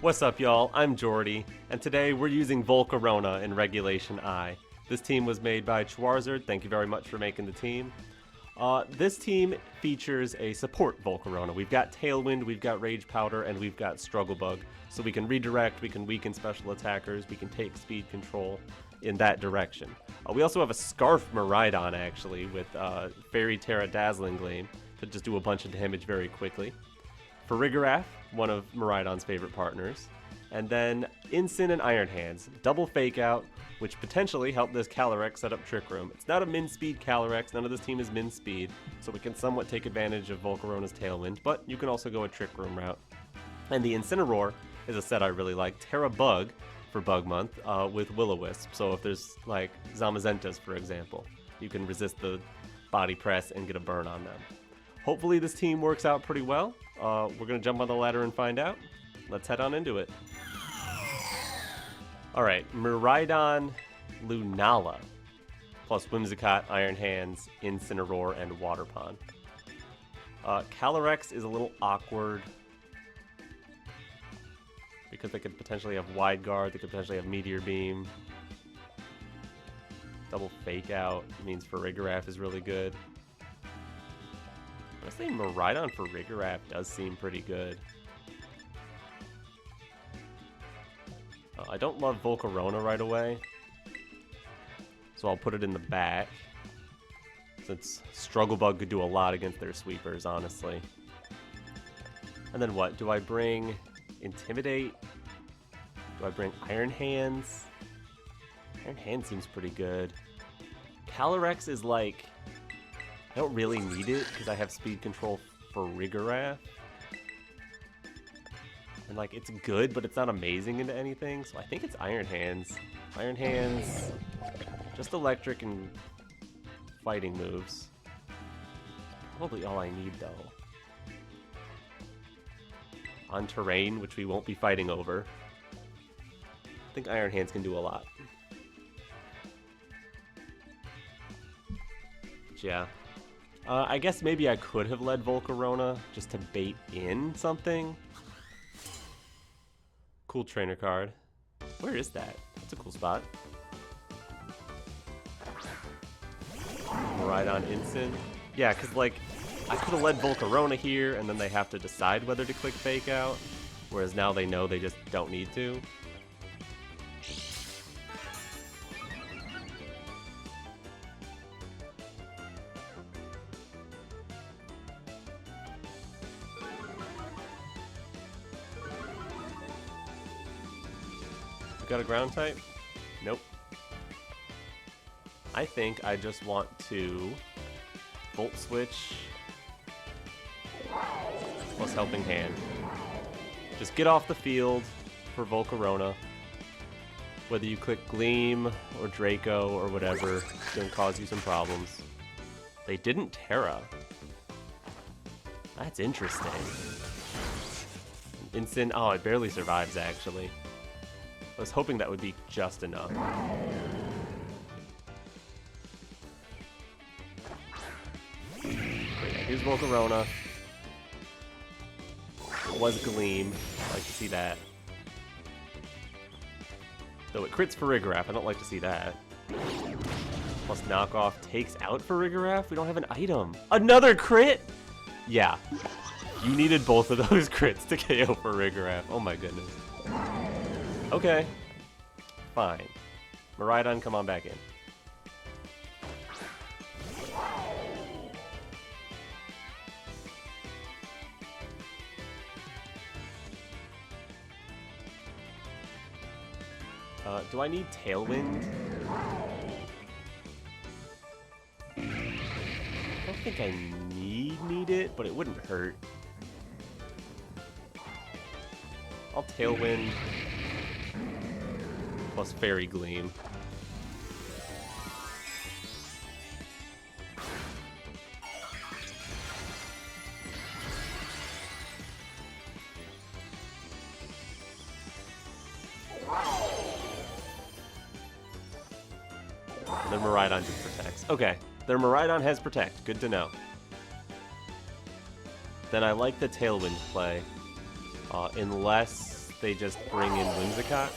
What's up, y'all? I'm Jordy, and today we're using Volcarona in Regulation I. This team was made by Chwarzerd. Thank you very much for making the team. This team features a support Volcarona. We've got Tailwind, we've got Rage Powder, and we've got Struggle Bug. So we can redirect, we can weaken special attackers, we can take speed control in that direction. We also have a Scarf Miraidon, actually, with Fairy Tera Dazzling Gleam to just do a bunch of damage very quickly. Farigiraf, one of Miraidon's favorite partners. And then Ensign and Iron Hands, double Fake Out, which potentially help this Calyrex set up Trick Room. It's not a min speed Calyrex, none of this team is min speed, so we can somewhat take advantage of Volcarona's Tailwind, but you can also go a Trick Room route. And the Incineroar is a set I really like, Tera Bug for Bug Month with Will-O-Wisp. So if there's like Zamazentas, for example, you can resist the body press and get a burn on them. Hopefully this team works out pretty well. We're going to jump on the ladder and find out. Let's head on into it. Alright, Miraidon Lunala, plus Whimsicott, Iron Hands, Incineroar, and Water Pond. Calyrex is a little awkward because they could potentially have Wide Guard, they could potentially have Meteor Beam. Double Fake Out means Farigiraf is really good. Honestly, Miraidon Farigiraf does seem pretty good. I don't love Volcarona right away, so I'll put it in the back, since Struggle Bug could do a lot against their sweepers, honestly. And then what? Do I bring Intimidate? Do I bring Iron Hands? Iron Hands seems pretty good. Calyrex is like, I don't really need it because I have speed control for Farigiraf. And like, it's good, but it's not amazing into anything, so I think it's Iron Hands. Iron Hands, just electric and fighting moves. Probably all I need, though. On terrain, which we won't be fighting over, I think Iron Hands can do a lot. But yeah. I guess maybe I could have led Volcarona just to bait in something. Cool trainer card. Where is that? That's a cool spot. Miraidon Ensign. Yeah, because like, I could have led Volcarona here, and then they have to decide whether to click Fake Out, whereas now they know they just don't need to. Got a ground type? Nope. I think I just want to Volt Switch plus Helping Hand. Just get off the field for Volcarona. Whether you click Gleam or Draco or whatever, it's going to cause you some problems. They didn't Tera. That's interesting. Instant. Oh, it barely survives, actually. I was hoping that would be just enough. Great. Here's Volcarona. It was Gleam. I like to see that. Though it crits Farigiraf, I don't like to see that. Plus knockoff takes out Farigiraf? We don't have an item. Another crit? Yeah. You needed both of those crits to KO Farigiraf. Oh my goodness. Okay, fine. Miraidon, come on back in. Do I need Tailwind? I don't think I need it, but it wouldn't hurt. I'll Tailwind plus Fairy Gleam. And then Miraidon just protects. Okay, their Miraidon has Protect. Good to know. Then I like the Tailwind play, unless they just bring in Whimsicott.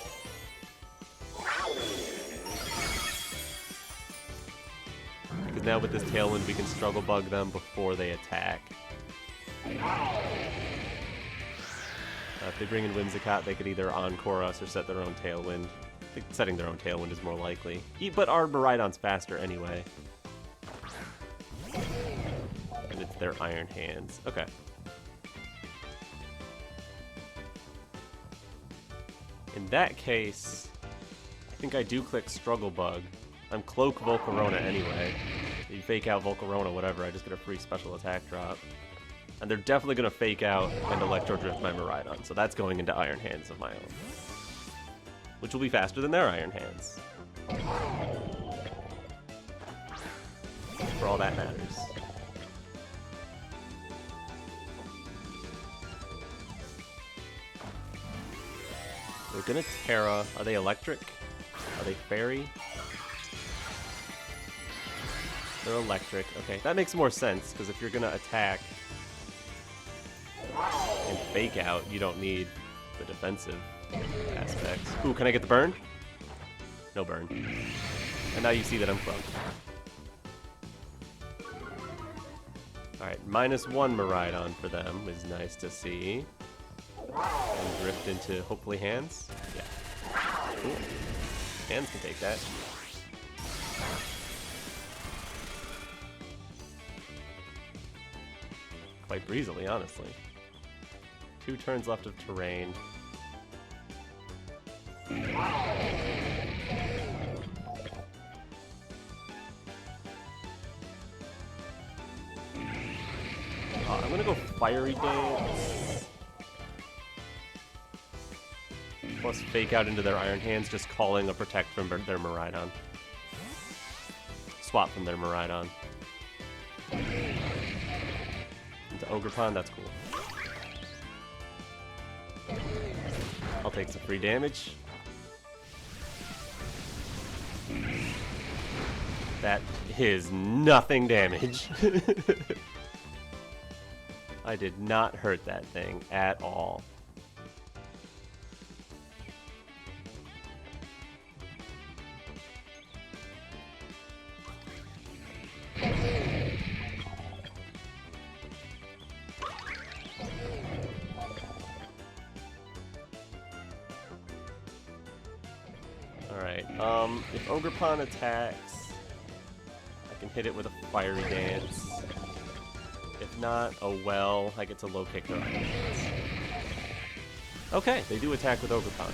Because now with this Tailwind, we can Struggle Bug them before they attack. If they bring in Whimsicott, they could either Encore us or set their own Tailwind. I think setting their own Tailwind is more likely. But our Miraidon's faster anyway. And it's their Iron Hands. Okay. In that case, I think I do click Struggle Bug. I'm Cloak Volcarona anyway. You fake out Volcarona, whatever, I just get a free special attack drop. And they're definitely going to fake out and Electro Drift my Miraidon, so that's going into Iron Hands of my own. Which will be faster than their Iron Hands. For all that matters. They're going to Tera. Are they electric? Are they fairy? They're electric. Okay, that makes more sense, because if you're going to attack and fake out, you don't need the defensive aspects. Ooh, can I get the burn? No burn. And now you see that I'm Cloak. Alright, -1 Miraidon for them is nice to see. And drift into, hopefully, hands? Yeah. Cool. Hands can take that. Quite breezily, honestly. 2 turns left of terrain. I'm gonna go Fiery Dance. Plus fake out into their Iron Hands, just calling a Protect from their Miraidon. Swap from their Miraidon. Into Ogerpon, that's cool. I'll take some free damage. That is nothing damage. I did not hurt that thing at all. If Ogerpon attacks, I can hit it with a Fiery Dance. If not, oh well, I get to low kick their Iron Hands. Okay, they do attack with Ogerpon.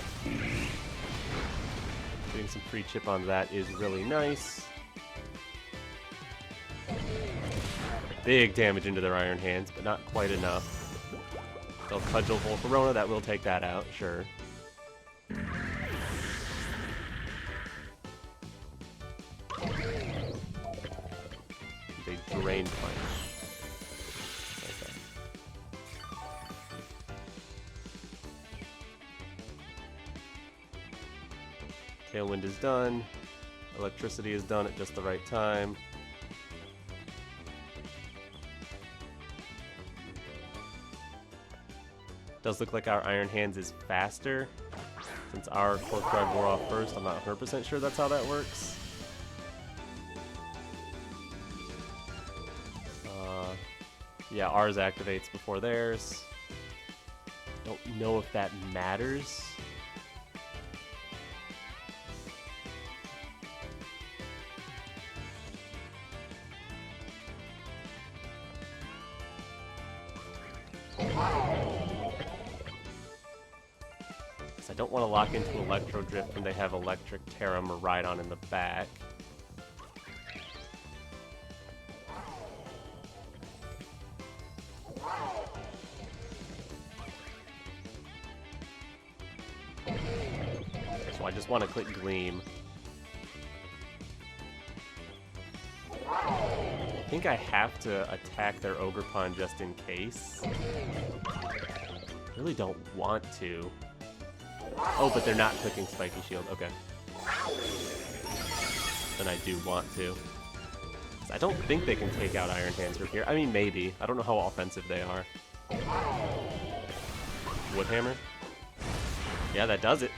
Getting some free chip on that is really nice. Big damage into their Iron Hands, but not quite enough. They'll Cudgel Volcarona, that will take that out, sure. They Drain Punch. Okay. Tailwind is done. Electricity is done at just the right time. Does look like our Iron Hands is faster. Since our Cork Drive wore off first, I'm not 100% sure that's how that works. Yeah, ours activates before theirs. Don't know if that matters. I don't want to lock into Electro Drift when they have Electric Tera Miraidon in the back. So I just want to click Gleam. I think I have to attack their Ogerpon just in case. I really don't want to. Oh, but they're not clicking Spiky Shield. Okay. Then I do want to. I don't think they can take out Iron Hands from here. I mean, maybe. I don't know how offensive they are. Woodhammer? Yeah, that does it.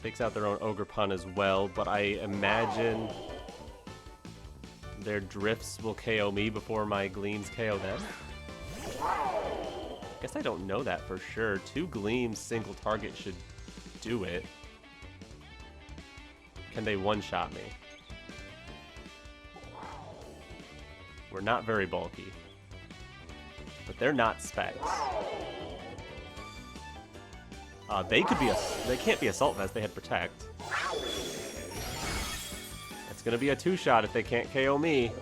Takes out their own Ogre Pun as well, but I imagine their drifts will KO me before my Gleams KO them. Guess I don't know that for sure. 2 Gleams single target should do it. Can they one-shot me? We're not very bulky. But they're not specs. They can't be Assault Vest, they had Protect. It's gonna be a 2-shot if they can't KO me.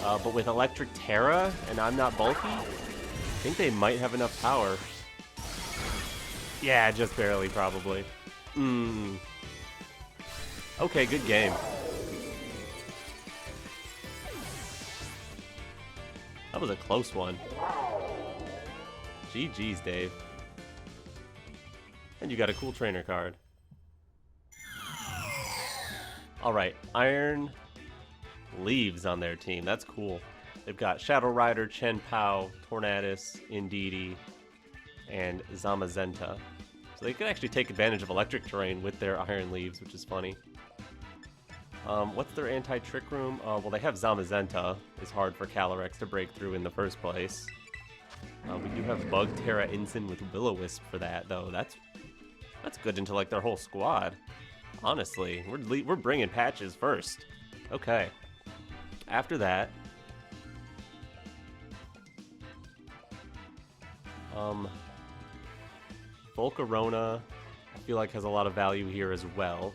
But with Electric Tera, and I'm not bulky, I think they might have enough power. Yeah, just barely, probably. Okay, good game. That was a close one. GG's, Dave. And you got a cool trainer card. Alright, Iron Leaves on their team. That's cool. They've got Shadow Rider, Chen Pao, Tornadus, Indeedee, and Zamazenta. So they can actually take advantage of electric terrain with their Iron Leaves, which is funny. What's their anti-trick room? Well, they have Zamazenta. It's hard for Calyrex to break through in the first place. We do have Bug, Tera, Ensign with Will-O-Wisp for that, though. That's good into like their whole squad. Honestly, we're bringing patches first. Okay. After that, Volcarona, I feel like has a lot of value here as well.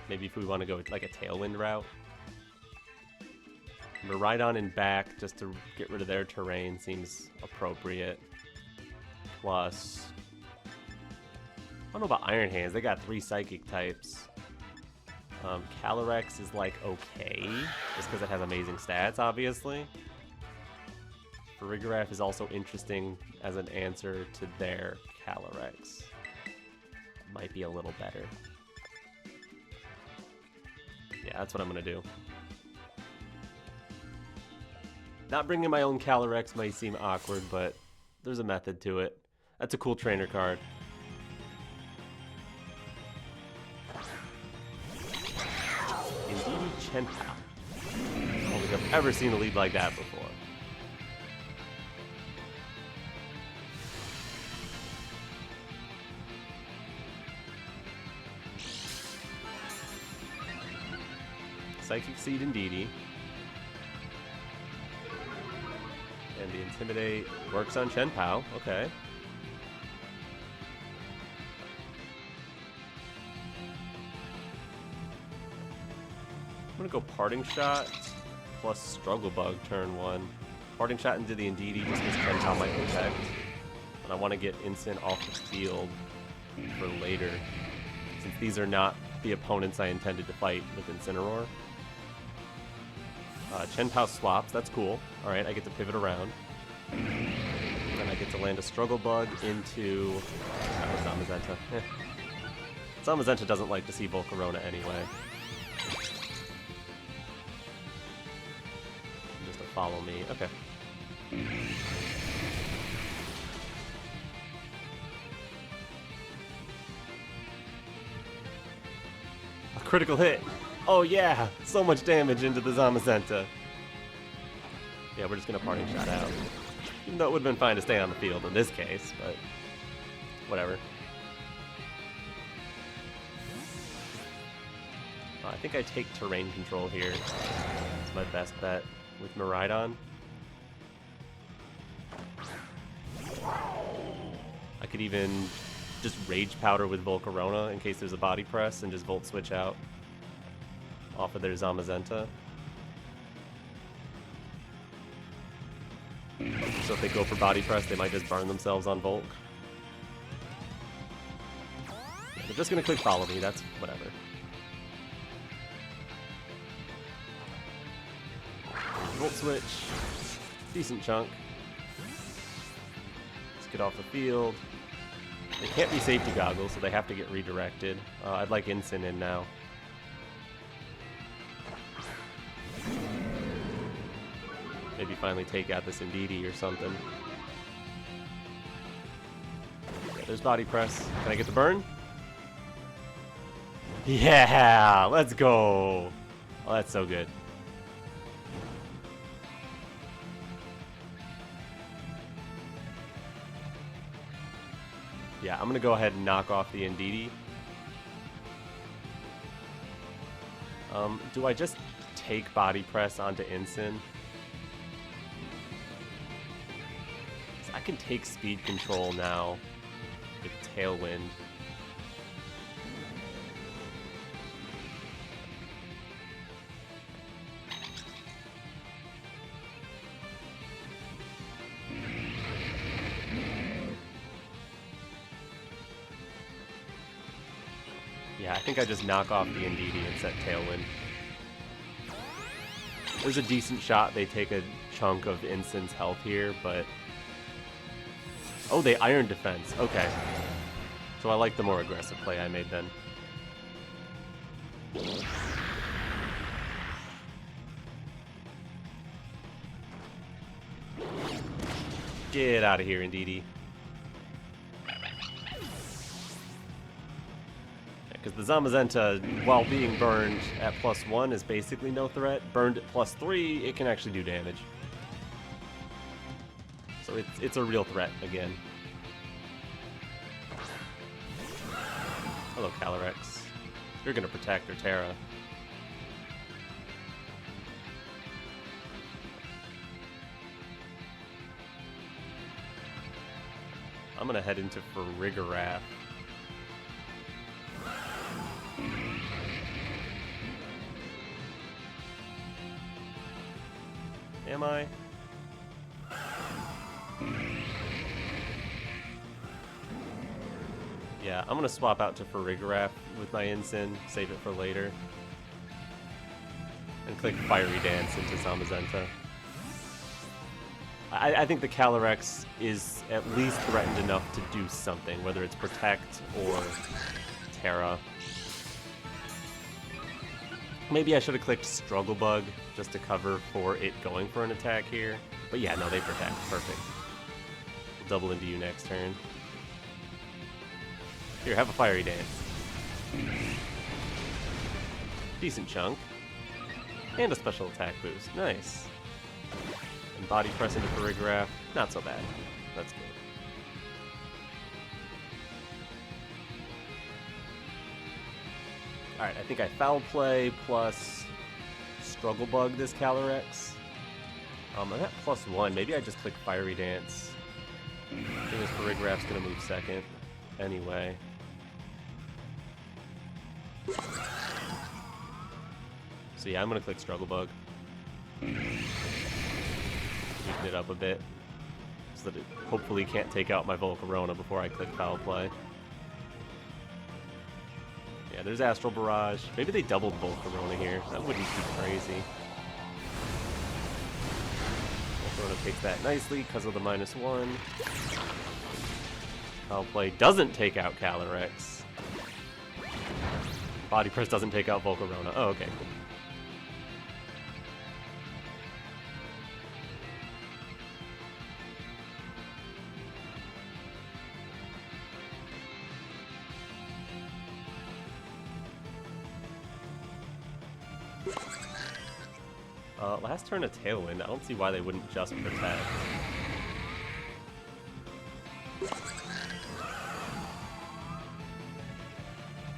Maybe if we want to go with like a Tailwind route. Miraidon in back just to get rid of their terrain seems appropriate. Plus, I don't know about Iron Hands. They got 3 Psychic types. Calyrex is like okay, just because it has amazing stats, obviously. Farigiraf is also interesting as an answer to their Calyrex. Might be a little better. Yeah, that's what I'm gonna do. Not bringing my own Calyrex might seem awkward, but there's a method to it. That's a cool trainer card. Indeedee Chen Pao. I don't think I've ever seen a lead like that before. Psychic Seed Indeedee. And the Intimidate works on Chen Pao. Okay. I'm gonna go Parting Shot plus Struggle Bug turn 1. Parting Shot into the Indeedee just because Chen Pao might protect. And I want to get Instant off the field for later, since these are not the opponents I intended to fight with Incineroar. Chen Pao swaps, that's cool. Alright, I get to pivot around. And I get to land a Struggle Bug into Zamazenta. Zamazenta doesn't like to see Volcarona anyway. Just to follow me. Okay. A critical hit! Oh yeah! So much damage into the Zamazenta. Yeah, we're just gonna Parting Shot out. Even though it would have been fine to stay on the field in this case, but whatever. I think I take terrain control here. It's my best bet with Miraidon. I could even just Rage Powder with Volcarona in case there's a body press and just Volt Switch out off of their Zamazenta. So if they go for body press, they might just burn themselves on Volk. They're just gonna click follow me, that's whatever. Volt switch, decent chunk. Let's get off the field. They can't be safety goggles, so they have to get redirected. I'd like Ensign in now. Maybe finally take out this Indeedee or something. Yeah, there's Body Press. Can I get the burn? Yeah! Let's go! Oh, that's so good. Yeah, I'm gonna go ahead and knock off the Indeedee. Do I just take Body Press onto Incin? So I can take Speed Control now with Tailwind. Yeah, I think I just knock off the Indeedee and set Tailwind. There's a decent shot they take a chunk of Incin's health here, but... Oh, they Iron Defense. Okay. So I like the more aggressive play I made then. Get out of here, Indeedee. Because the Zamazenta, while being burned at +1, is basically no threat. Burned at +3, it can actually do damage. So it's a real threat again. Hello, Calyrex. You're going to protect your Tera. I'm going to head into Farigiraf. Am I? Yeah, I'm gonna swap out to Farigiraf with my Incin, save it for later. And click Fiery Dance into Zamazenta. I think the Calyrex is at least threatened enough to do something, whether it's Protect or Tera. Maybe I should have clicked Struggle Bug just to cover for it going for an attack here. But yeah, no, they protect. Perfect. We'll double into you next turn. Here, have a Fiery Dance. Decent chunk. And a special attack boost. Nice. And Body Press into Farigiraf. Not so bad. That's good. Alright, I think I Foul Play plus Struggle Bug this Calyrex. I'm at +1. Maybe I just click Fiery Dance. I think this Farigiraf's gonna move second. Anyway. So yeah, I'm gonna click Struggle Bug. Weaken it up a bit. So that it hopefully can't take out my Volcarona before I click Foul Play. Yeah, there's Astral Barrage. Maybe they doubled Volcarona here. That wouldn't be crazy. Volcarona takes that nicely because of the -1. Foul Play doesn't take out Calyrex. Body Press doesn't take out Volcarona. Oh, okay, cool. Last turn a Tailwind. I don't see why they wouldn't just protect.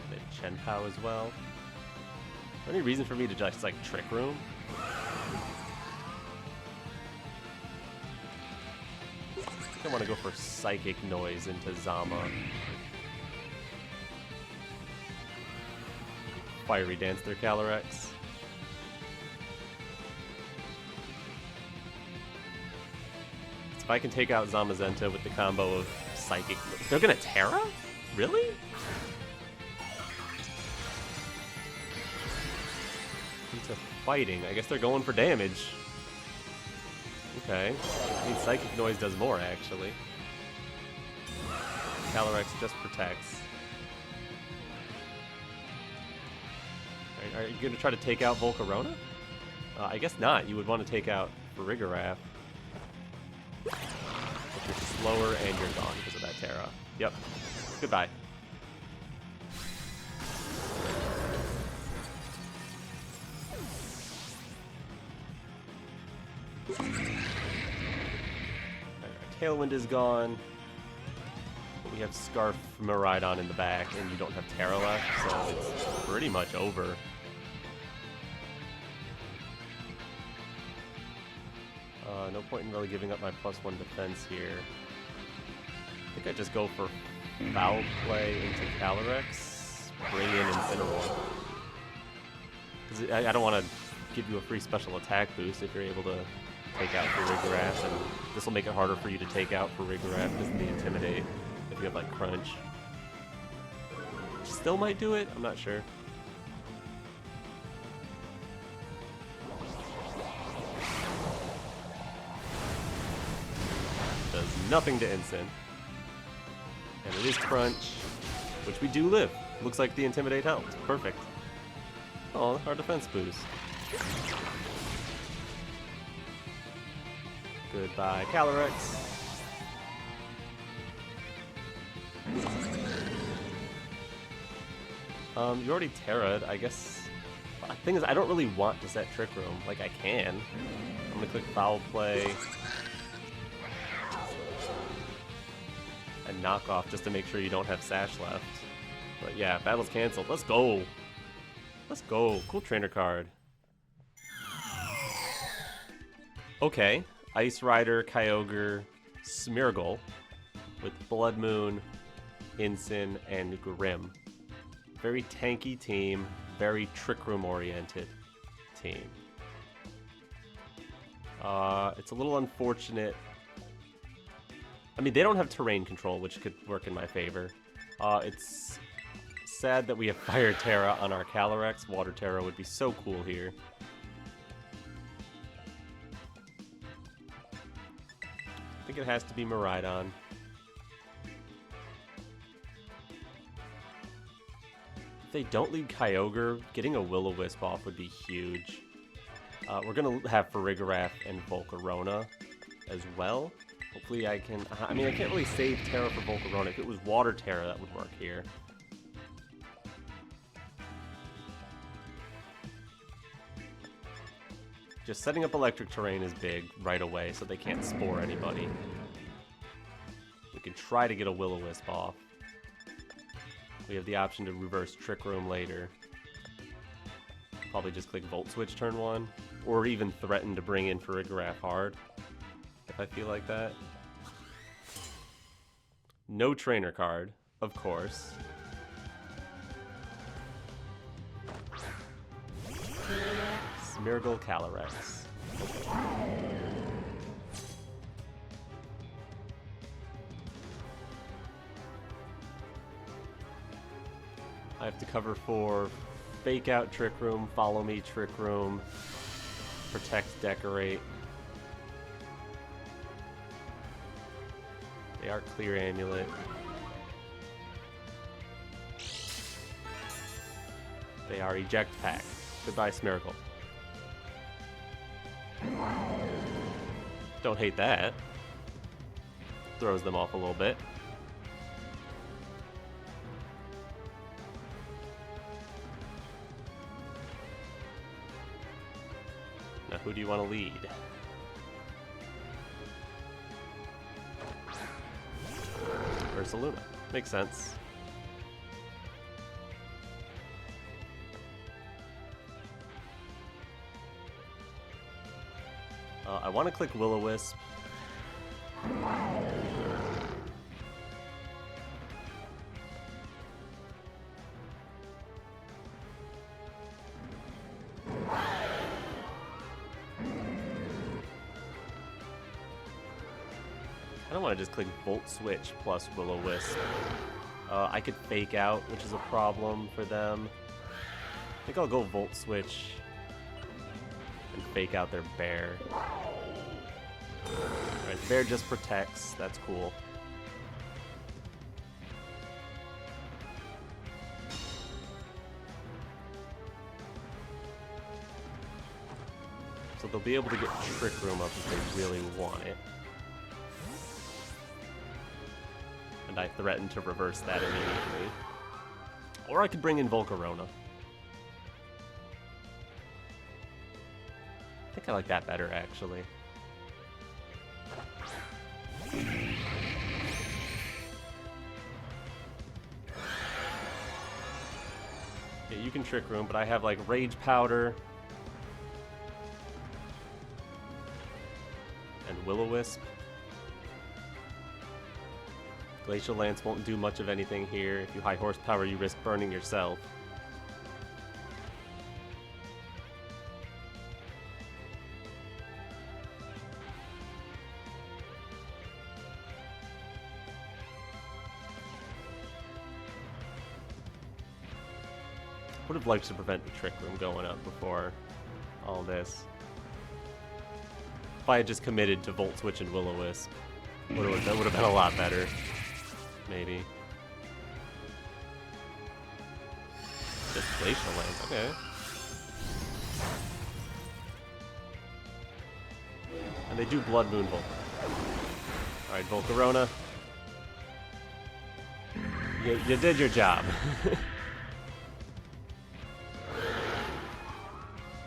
They have Chenpao as well. Is there any reason for me to just like Trick Room? I think I want to go for Psychic Noise into Zama. Fiery Dance their Calyrex. If I can take out Zamazenta with the combo of Psychic... They're gonna Tera? Really? Into fighting. I guess they're going for damage. Okay. I mean, Psychic Noise does more, actually. Calyrex just protects. Are you gonna try to take out Volcarona? I guess not. You would want to take out Farigiraf. But you're slower and you're gone because of that Tera. Yep. Goodbye. Tailwind is gone. But we have Scarf Miraidon in the back, and you don't have Tera left, so it's pretty much over. No point in really giving up my +1 defense here. I think I just go for Foul Play into Calyrex, bring in Incineroar. Because I don't want to give you a free special attack boost if you're able to take out Farigiraf, and this will make it harder for you to take out Farigiraf because of the Intimidate if you have like Crunch. Still might do it, I'm not sure. Does nothing to Incin. And it is Crunch, which we do live. Looks like the Intimidate helped. Perfect. Oh, our defense boost. Goodbye, Calyrex. You already Terra'd, I guess. The thing is, I don't really want to set Trick Room. Like, I can. I'm gonna click Foul Play. And Knock Off just to make sure you don't have Sash left. But yeah, battle's canceled. Let's go. Let's go. Cool trainer card. Okay. Ice Rider, Kyogre, Smeargle with Blood Moon, Incin, and Grim. Very tanky team, very Trick Room oriented team. It's a little unfortunate. I mean, they don't have terrain control, which could work in my favor. It's sad that we have Fire Tera on our Calyrex. Water Tera would be so cool here. I think it has to be Miraidon. If they don't lead Kyogre, getting a Will-O-Wisp off would be huge. We're going to have Farigiraf and Volcarona as well. Hopefully I can... I mean, I can't really save Tera for Volcarona. If it was Water Tera, that would work here. Just setting up electric terrain is big right away, so they can't Spore anybody. We can try to get a Will-O-Wisp off. We have the option to reverse Trick Room later. Probably just click Volt Switch turn 1, or even threaten to bring in Farigiraf hard, if I feel like that. No trainer card, of course. Smeargle, Calyrex. I have to cover for Fake Out Trick Room, Follow Me Trick Room, Protect, Decorate. They are Clear Amulet. They are Eject Pack. Goodbye, Smeargle. Don't hate that. Throws them off a little bit. Now, who do you want to lead? Ursaluna. Makes sense. I want to click Will-O-Wisp. I don't want to just click Volt Switch plus Will-O-Wisp. I could Fake Out, which is a problem for them. I think I'll go Volt Switch and Fake Out their Bear. Alright, the Bear just protects. That's cool. So they'll be able to get Trick Room up if they really want it. And I threaten to reverse that immediately. Or I could bring in Volcarona. I think I like that better, actually. Yeah, you can Trick Room, but I have, like, Rage Powder and Will-O-Wisp. Glacial Lance won't do much of anything here. If you high horsepower, you risk burning yourself. Would have liked to prevent the Trick Room going up before all this. If I had just committed to Volt Switch and Will-O-Wisp, that would have been a lot better. Maybe. Just Glacial Lance, okay. And they do Blood Moon Volcarona. Alright, Volcarona. You did your job.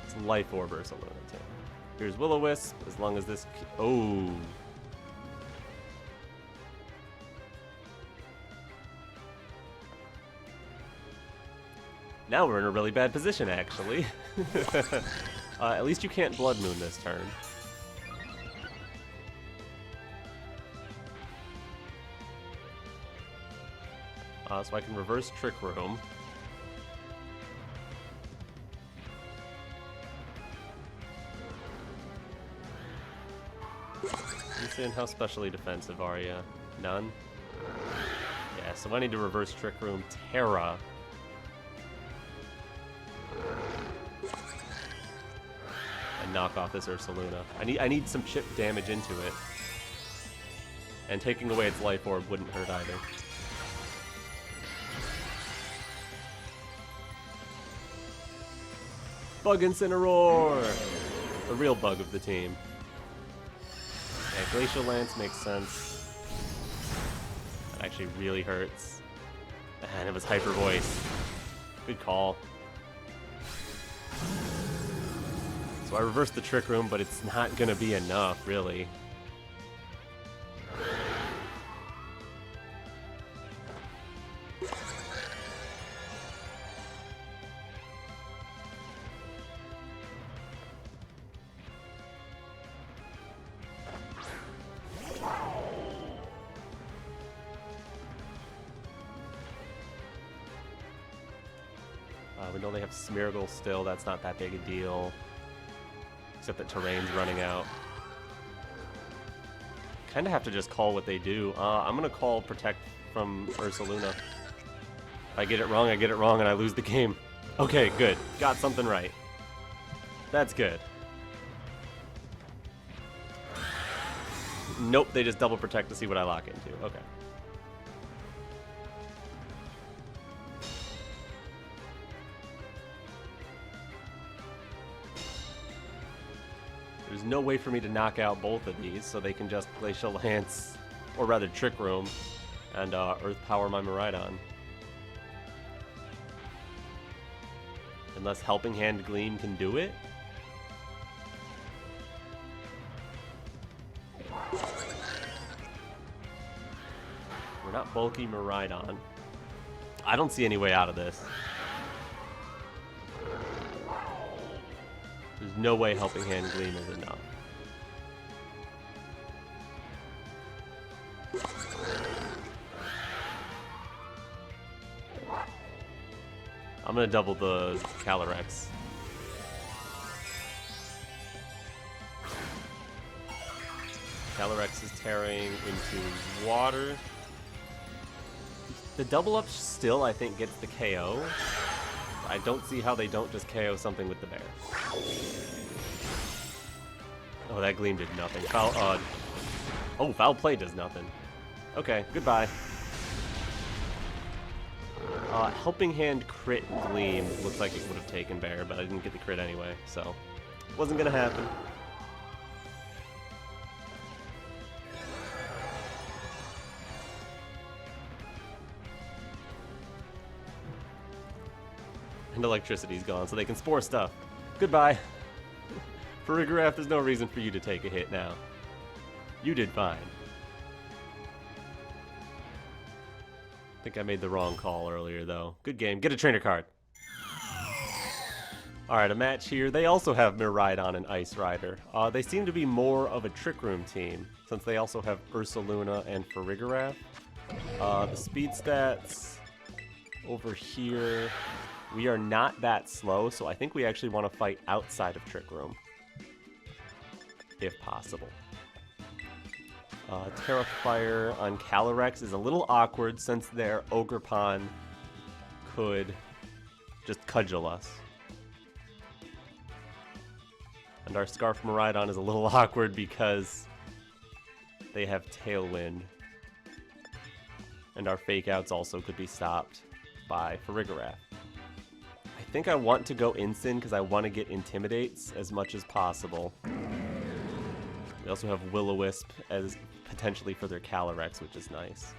It's Life Orb or something like that. Here's Will-O-Wisp, as long as this... Oh! Now we're in a really bad position, actually. At least you can't Blood Moon this turn. So I can reverse Trick Room. And how specially defensive are you? None? Yeah, so I need to reverse Trick Room Tera. And knock off this Ursaluna. I need some chip damage into it. And taking away its Life Orb wouldn't hurt either. Bug Incineroar! The real bug of the team. Yeah, Glacial Lance makes sense. That actually really hurts. And it was Hyper Voice. Good call. So I reversed the Trick Room, but it's not gonna be enough, really. We know they have Smeargle still, that's not that big a deal. Except that terrain's running out. Kinda have to just call what they do. I'm gonna call Protect from Ursaluna. If I get it wrong, I get it wrong and I lose the game. Okay, good. Got something right. That's good. Nope, they just double Protect to see what I lock into. Okay. There's no way for me to knock out both of these, so they can just Glacial Lance, or rather Trick Room, and Earth Power my Miraidon. Unless Helping Hand Gleam can do it? We're not bulky Miraidon. I don't see any way out of this. There's no way Helping Hand Gleam is enough. I'm gonna double the Calyrex. Calyrex is tearing into water. The double up still, I think, gets the KO. I don't see how they don't just KO something with the bear. Oh, that Gleam did nothing. Foul Play does nothing. Okay, goodbye. Helping Hand crit Gleam looks like it would have taken bear, but I didn't get the crit anyway, so Wasn't gonna happen. And electricity's gone, so they can spore stuff. Goodbye. Farigiraf, there's no reason for you to take a hit now. You did fine. I think I made the wrong call earlier, though. Good game. Get a trainer card. Alright, a match here. They also have Miraidon and Ice Rider. They seem to be more of a Trick Room team, since they also have Ursaluna and Farigiraf. The speed stats over here. We are not that slow, so I think we actually want to fight outside of Trick Room, if possible. Tera Fire on Calyrex is a little awkward since their Ogerpon could just cudgel us. And our Scarf Miraidon is a little awkward because they have Tailwind. And our Fake Outs also could be stopped by Farigiraf. I think I want to go Incin because I want to get Intimidates as much as possible. We also have Will-O-Wisp as potentially for their Calyrex, which is nice.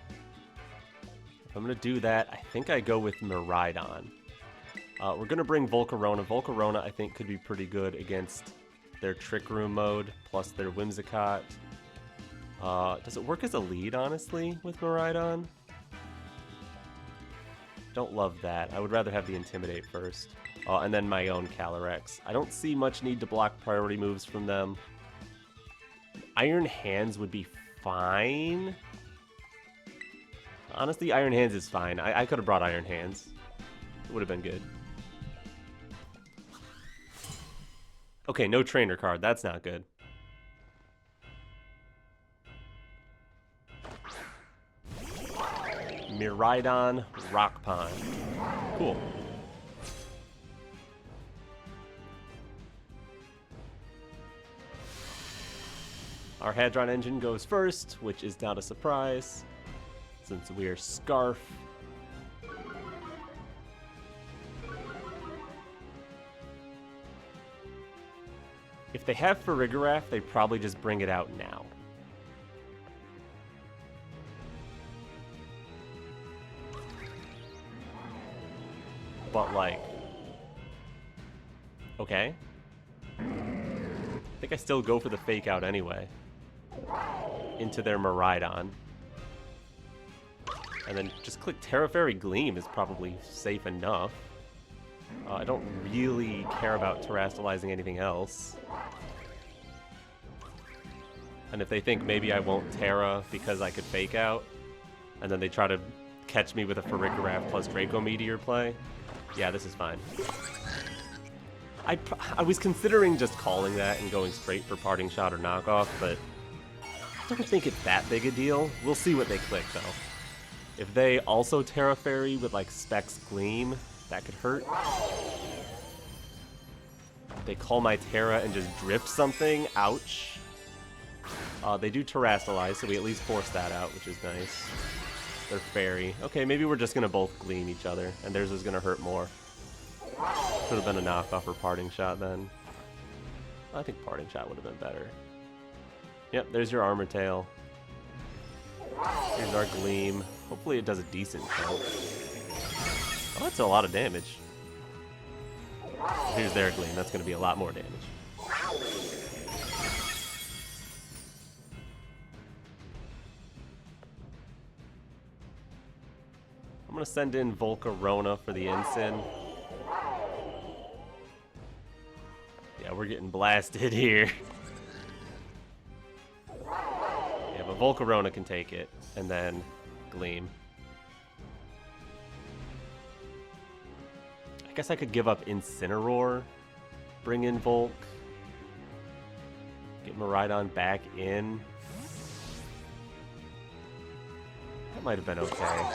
If I'm going to do that, I think I go with Miraidon. We're going to bring Volcarona. Volcarona, I think, could be pretty good against their Trick Room mode, plus their Whimsicott. Does it work as a lead, honestly, with Miraidon? Don't love that. I would rather have the Intimidate first. And then my own Calyrex. I don't see much need to block priority moves from them. Iron Hands would be fine. Honestly, Iron Hands is fine. I could have brought Iron Hands. It would have been good. Okay, no trainer card. That's not good. Miraidon, Rock Pond. Cool. Our Hadron engine goes first, which is not a surprise, since we are Scarf. If they have Farigiraf, they probably just bring it out now. But like, okay. I think I still go for the Fake Out anyway. Into their Miraidon. And then just click Tera Fairy Gleam is probably safe enough. I don't really care about terastallizing anything else. And if they think maybe I won't Tera because I could Fake Out, and then they try to catch me with a Farigiraf plus Draco Meteor play, yeah, this is fine. I was considering just calling that and going straight for Parting Shot or Knockoff, but I don't think it's that big a deal. We'll see what they click, though. If they also Tera Fairy with, like, Specs Gleam, that could hurt. If they call my Tera and just drift something, ouch. They do Terastallize, so we at least force that out, which is nice. They're Fairy. Okay, maybe we're just going to both Gleam each other, and theirs is going to hurt more. Could have been a knockoff or Parting Shot then. I think Parting Shot would have been better. Yep, there's your Armor Tail. Here's our Gleam. Hopefully it does a decent count. Oh, that's a lot of damage. Here's their Gleam. That's going to be a lot more damage. I'm going to send in Volcarona for the Ensign. Yeah, we're getting blasted here. Yeah, but Volcarona can take it, and then Gleam. I guess I could give up Incineroar, bring in Volk, get Miraidon back in. That might have been okay.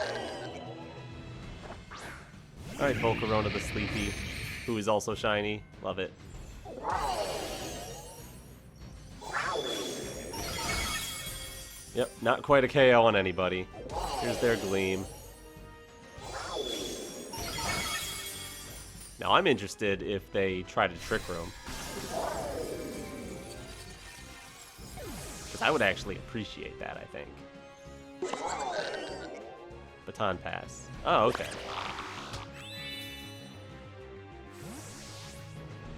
Alright, Volcarona the Sleepy, who is also shiny. Love it. Yep, not quite a KO on anybody. Here's their Gleam. Now I'm interested if they try to Trick Room. Because I would actually appreciate that, I think. Baton Pass. Oh, okay.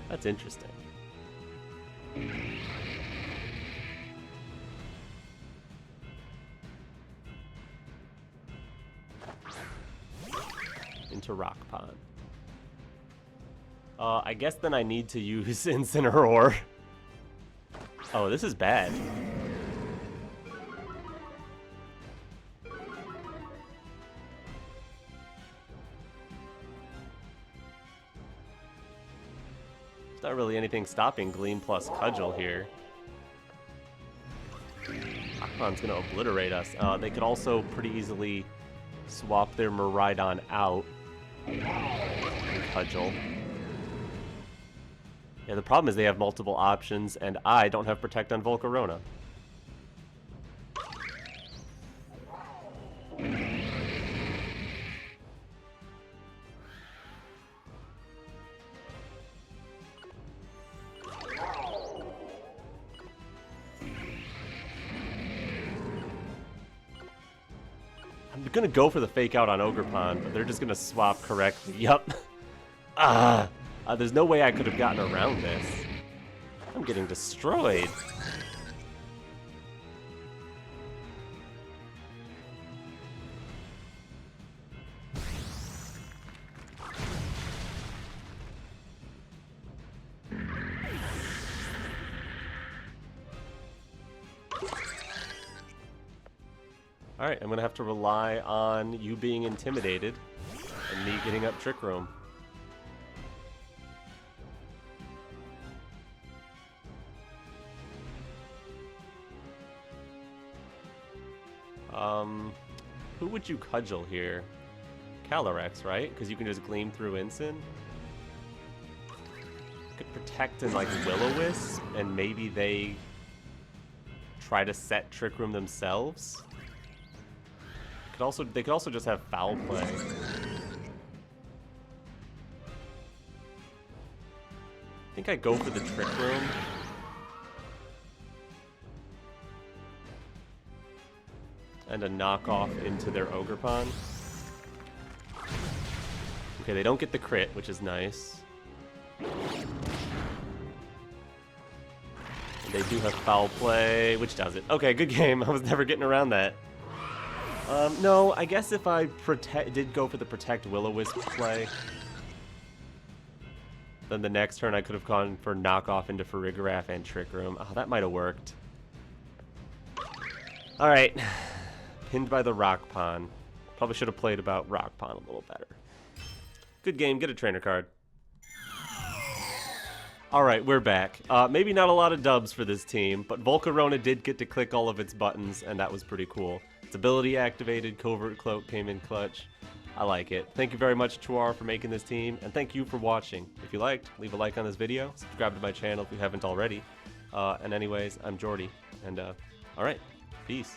That's interesting. Into Rock Pond. I guess then I need to use Incineroar. Oh, this is bad. There's not really anything stopping Gleam plus Cudgel here. Aquaman's gonna obliterate us. They could also pretty easily swap their Miraidon out and Cudgel. Yeah, the problem is they have multiple options, and I don't have Protect on Volcarona. I'm gonna go for the fake out on Ogerpon, but they're just gonna swap correctly. Yup. There's no way I could have gotten around this. I'm getting destroyed. Alright, I'm gonna have to rely on you being intimidated and me getting up Trick Room. Who would you cudgel here? Calyrex, right? Because you can just Gleam through Incin. Could Protect and like Will-O-Wisp, and maybe they try to set Trick Room themselves. They could also just have Foul Play. I think I go for the Trick Room. And a knockoff into their Ogerpon. Okay, they don't get the crit, which is nice. And they do have Foul Play, which does it. Okay, good game. I was never getting around that. No, I guess if I did go for the Protect Will-O-Wisp play, then the next turn I could have gone for knockoff into Farigiraf and Trick Room. Oh, that might have worked. Alright. Pinned by the Rock Pond. Probably should have played about Rock Pond a little better. Good game. Get a trainer card. Alright, we're back. Maybe not a lot of dubs for this team, but Volcarona did get to click all of its buttons, and that was pretty cool. Its ability activated, Covert Cloak came in clutch. I like it. Thank you very much, Chwar, for making this team, and thank you for watching. If you liked, leave a like on this video, subscribe to my channel if you haven't already. And anyways, I'm Jordy, and alright, peace.